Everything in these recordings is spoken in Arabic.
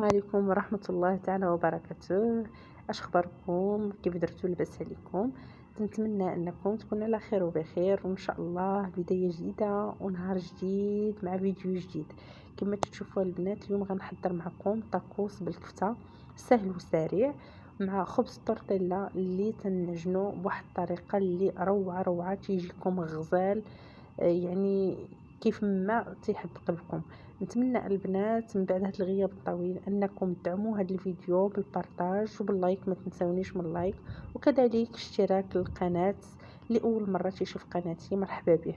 عليكم ورحمة الله تعالى وبركاته. اش اخباركم؟ كيف درتوا؟ لاباس عليكم؟ نتمنى انكم تكونوا على خير وبخير، وان شاء الله بداية جديدة ونهار جديد مع فيديو جديد. كما تشوفوا البنات، اليوم غنحضر معكم طاكوس بالكفتة سهل وسريع مع خبز طورتيلا اللي تنعجنوا بواحد الطريقة اللي روعة روعة، تيجيكم غزال يعني كيف ما تيحب قلبكم. نتمنى البنات من بعد هذا الغياب الطويل انكم تدعموا هذا الفيديو بالبارطاج وباللايك، ما تنسونيش من اللايك، وكذلك اشتراك القناه لاول مره تشوف قناتي مرحبا به.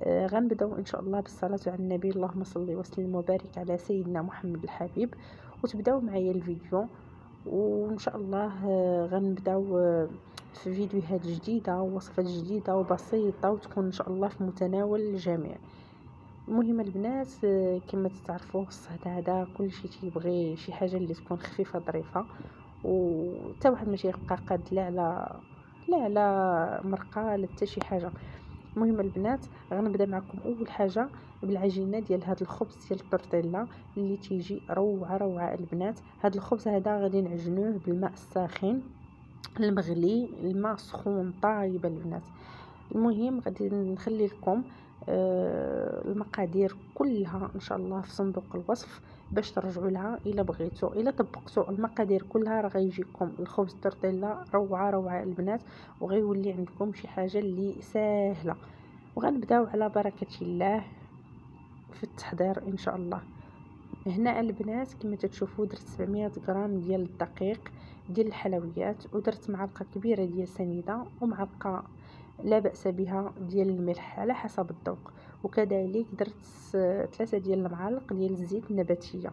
غنبداو ان شاء الله بالصلاه على النبي، اللهم صل وسلم وبارك على سيدنا محمد الحبيب، وتبداو معايا الفيديو. وان شاء الله غنبداو في فيديوهات جديده ووصفات جديده وبسيطه، وتكون ان شاء الله في متناول الجميع. المهم البنات، كما تعرفوا الصهد هذا كل شيء تيبغي شي حاجه اللي تكون خفيفه ظريفه، وتا واحد ماشي يبقى قاد لا على مرقه لا حتى شي حاجه. المهم البنات، غنبدا معكم اول حاجه بالعجينه ديال هذا الخبز ديال الطورتيلا اللي تيجي روعه روعه البنات. هذا الخبز هذا غادي نعجنوه بالماء الساخن المغلي، الماء سخون طايب البنات. المهم غادي نخلي لكم المقادير كلها ان شاء الله في صندوق الوصف باش ترجعوا لها الا بغيتوا. الا طبقتوا المقادير كلها راه غيجيكم الخبز تورتيلا روعه روعه البنات، وغيولي عندكم شي حاجه اللي ساهله. وغنبداو على بركه الله في التحضير ان شاء الله. هنا البنات كما تشوفوا درت 700 غرام ديال الدقيق ديال الحلويات، ودرت معلقه كبيره ديال سنيده ومعلقه لا بأس بها ديال الملح على حسب الذوق، وكذلك درت 3 ديال المعالق ديال الزيت النباتيه.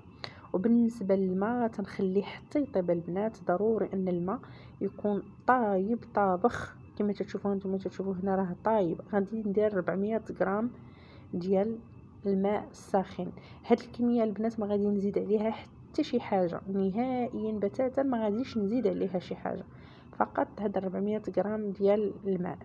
وبالنسبه للماء تنخليه حتى يطيب البنات، ضروري ان الماء يكون طايب طابخ كما تشوفوا انتم تشوفوا هنا راه طايب. غادي ندير 400 غرام ديال الماء الساخن. هاد الكميه البنات ما غادي نزيد عليها حتى شي حاجه نهائيا بتاتا، ما غاديش نزيد عليها شي حاجه، فقط هاد 400 غرام ديال الماء.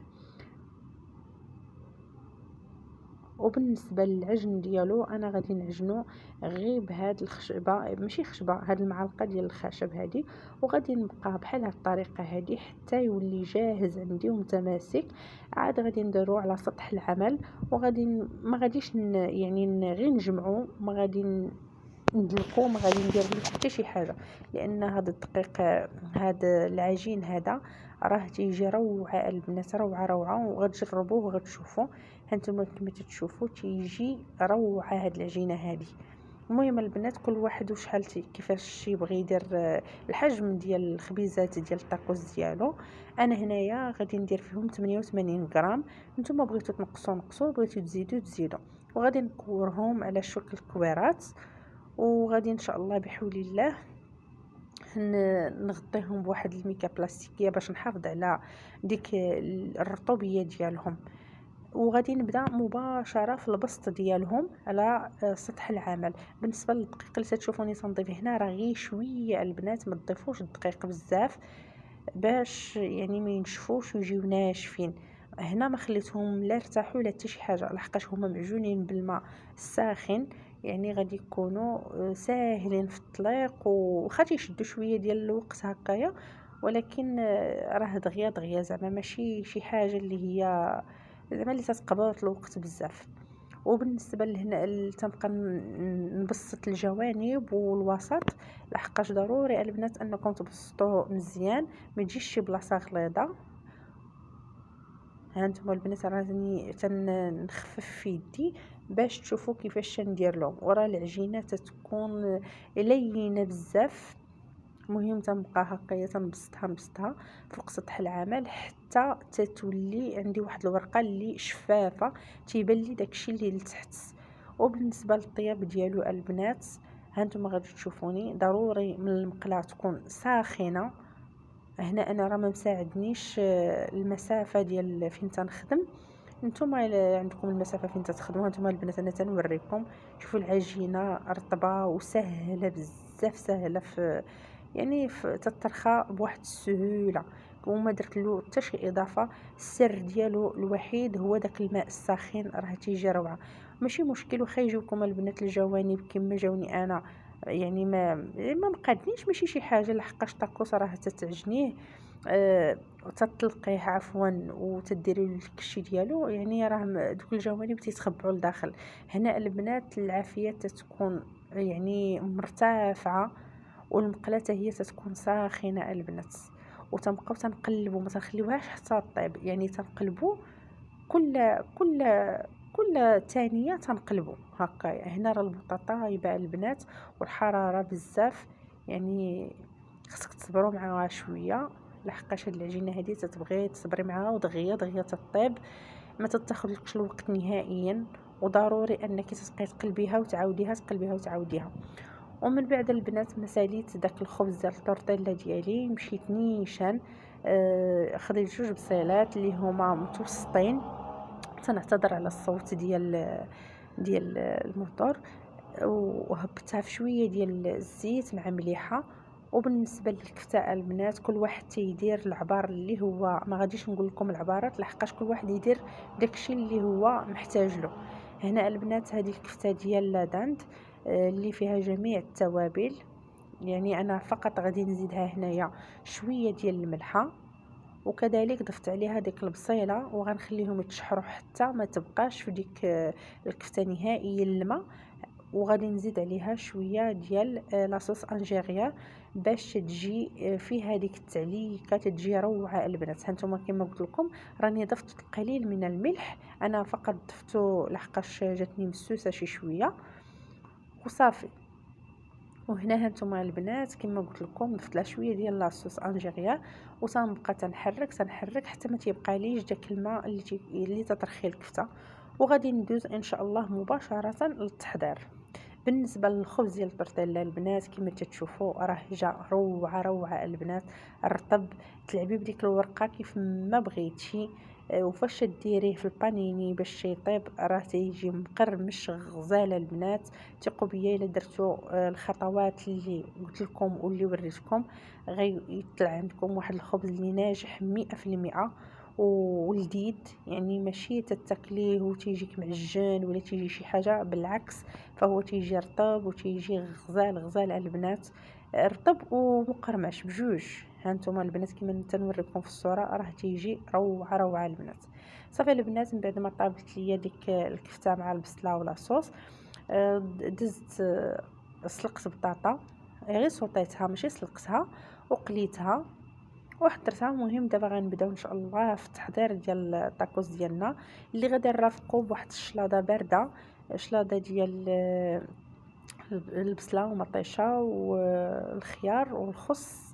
وبالنسبه للعجن ديالو انا غادي نعجنو غير بهاد الخشبه، ماشي خشبه، هاد المعلقه ديال الخشب هادي، وغادي نبقى بحال هاد الطريقه هادي حتى يولي جاهز عندي ومتماسك. عاد غادي نديرو على سطح العمل، وغادي ما غاديش غير نجمعو، ما غادي ندلقو، ما غادي ندير له حتى شي حاجه، لان هذا الدقيق هذا العجين هذا راه تيجي روعه البنات، روعه روعه، وغتجربوه وغتشوفوا. هانتوما كما تشوفوا تيجي روعه هاد العجينه هذه. المهم البنات كل واحد وشحال كيفاش يبغي يدير الحجم ديال الخبيزات ديال الطاكوس ديالو. انا هنايا غادي ندير فيهم 88 غرام، نتوما بغيتو تنقصوا نقصوا، بغيتو تزيدوا. وغادي نكورهم على شكل كويرات، وغادي ان شاء الله بحول الله نغطيهم بواحد الميكا بلاستيكيه باش نحافظ على ديك الرطوبيه ديالهم. وغادي نبدا مباشره في البسط ديالهم على سطح العمل. بالنسبه للدقيق اللي تشوفوني تنضيف هنا راه غير شويه البنات، ما تضيفوش الدقيق بزاف باش يعني ما ينشفوش ويجيو ناشفين. هنا ما خليتهم لا ارتاحوا لا حتى شي حاجه، لحقاش هما معجونين بالماء الساخن، يعني غادي يكونوا ساهلين في الطليق، وخا تيشدوا شويه ديال الوقت هكايا، ولكن راه دغيا زعما ماشي شي حاجه اللي هي زعما اللي تتقبض الوقت بزاف. وبالنسبه لهنا تنبقى نبسط الجوانب والوسط، لحقاش ضروري البنات انكم تبسطوه مزيان، ما تجيش شي بلاصه غليظه. هانتوما البنات راني تنخفف في يدي باش تشوفوا كيفاش ندير لهم، ورا العجينه تتكون لينه بزاف. المهم تنبقى هكايا تنبسطها فوق سطح العمل حتى تتولي عندي واحد الورقه اللي شفافه تيبان لي داكشي اللي لتحت. وبالنسبه للطياب ديالو البنات، هانتوما غادي تشوفوني ضروري من المقله تكون ساخنه. هنا انا راه ما مساعدنيش المسافه ديال فين تنخدم، نتوما الا عندكم المسافه فين تخدموا. هانتوما البنات انا تنوريكم، شوفوا العجينه رطبه وسهله بزاف، سهله في يعني تطرخى بواحد السهوله، وما درت له حتى شي اضافه. السر ديالو الوحيد هو داك الماء الساخن، راه تيجي روعه. ماشي مشكل واخا يجيوكم البنات الجوانب كما جاوني انا يعني ما مقادنيش، ماشي شي حاجه، لحقاش طاكوس راه تتعجنيه وتطلقيه عفوا وتديري الكشي ديالو، يعني راه دوك الجوانب تيتخبعوا لداخل. هنا البنات العافيه تتكون يعني مرتفعه، والمقله حتى هي تتكون ساخنه البنات، وتنبقاو تنقلبوا، ما تنخليوهاش حتى طيب، يعني تنقلبوا كل كل ثانيه تنقلبوا هكا. هنا راه البطاطا طايبه البنات والحراره بزاف، يعني خصك تصبروا معاها شويه، لحقاش هاد العجينه هذه تتبغي تصبري معاها ودغيا دغيا تطيب، ما تاخذلكش الوقت نهائيا، وضروري انك تبقاي تقلبيها وتعاوديها، تقلبيها وتعاوديها. ومن بعد البنات ما ساليت داك الخبز ديال الطورطيلا ديالي، مشيت نيشان خديت جوج بصيلات اللي هما متوسطين. تنعتذر على الصوت ديال الموتور، وهبطتها في شويه ديال الزيت مع مليحه. وبالنسبه للكفته البنات كل واحد تيدير العبار اللي هو، ما غاديش نقول لكم العبارات لحقاش كل واحد يدير داكشي اللي هو محتاج له. هنا البنات هذه الكفته ديال لاداند اللي فيها جميع التوابل، يعني انا فقط غادي نزيدها هنايا شويه ديال الملحه، وكذلك ضفت عليها ديك البصيله، وغنخليهم يتشحروا حتى ما تبقاش في ديك الكفته نهائيا الماء. وغادي نزيد عليها شويه ديال لاصوص انجيريا باش تجي فيها هذيك التعليكه، تجي روعه البنات. هانتوما كما قلت لكم راني ضفت القليل من الملح، انا فقط ضفته لحقاش جاتني مسوسه شي شويه وصافي. وهنا هانتوما البنات كما قلت لكم ضفت لها شويه ديال لاصوص انجيريا، وتنبقى تنحرك حتى ما تيبقى ليش داك الماء اللي تطرخي الكفته. وغادي ندوز ان شاء الله مباشره للتحضير. بالنسبه للخبز ديال الطرطيلا البنات كما تشوفوا راه جا روعه روعه البنات، الرطب تلعبي بديك الورقه كيف ما بغيتي. وفاش ديريه في البانيني باش يطيب راه تيجي مقرمش غزال البنات. ثقوا بيا الا درتو الخطوات اللي قلت لكم واللي وريتكم غيطلع عندكم واحد الخبز اللي ناجح 100%، ولذيذ، يعني ماشي تتاكليه وتيجيك معجن ولا تيجي شي حاجه، بالعكس فهو تيجي رطب وتيجي غزال غزال على البنات، رطب ومقرمش بجوج. هانتوما البنات كما تنوريكم في الصوره راه تيجي روعه روعه البنات. صافي البنات من بعد ما طابت ليا ديك الكفته مع البصله ولا صوص، دزت سلقت بطاطا، غير صوطيتها ماشي سلقتها، وقليتها وحضرتها. المهم دابا غنبداو ان شاء الله في التحضير ديال الطاكوس ديالنا، اللي غادي نرافقو بواحد الشلاضه بارده، شلاضه ديال البصله ومطيشه والخيار والخس،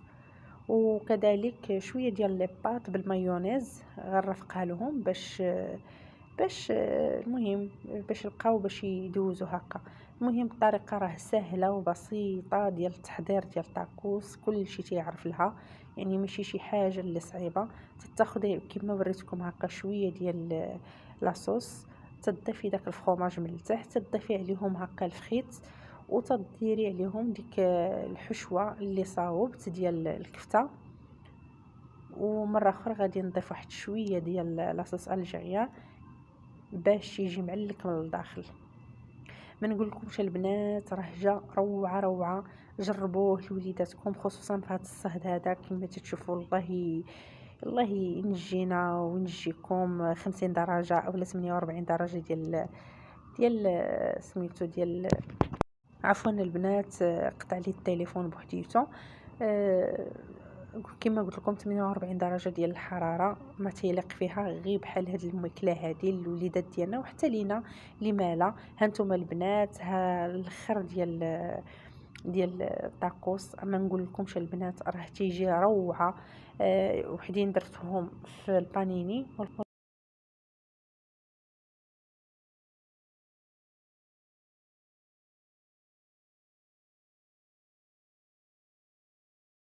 وكذلك شويه ديال لي باط بالمايونيز غنرافقها لهم باش المهم باش يبقاو باش يدوزوا هكا. المهم الطريقه راه سهله وبسيطه ديال التحضير ديال الطاكوس، كلشي تيعرف لها، يعني ماشي شي حاجه اللي صعيبه. تاخدي كما وريتكم هكا شويه ديال لاصوص، تضيفي داك الفرomاج من التحت، تضيفي عليهم هكا الفخيت، وتديري عليهم ديك الحشوه اللي صاوبت ديال الكفته. ومره اخرى غادي نضيف واحد شويه ديال لاصوص الجيريا باش يجي معلك من الداخل. ما نقول لكمش البنات راه جا روعه روعه، جربوه لوليداتكم خصوصا في هذا الصهد هذا. كما تشوفوا الله ينجينا وينجيكم. 50 درجه او 48 درجه ديال سميتو ديال عفوا البنات قطع لي التليفون بوحديتو. كما قلت لكم 48 درجه ديال الحراره ما تيليق فيها غير بحال هاد الماكله هذه الوليدات ديالنا وحتى لينا اللي مالا. هانتوما البنات ها الاخر ديال الطاكوس، ما نقول لكمش البنات راه تيجي روعه. وحدين درتهم في البانيني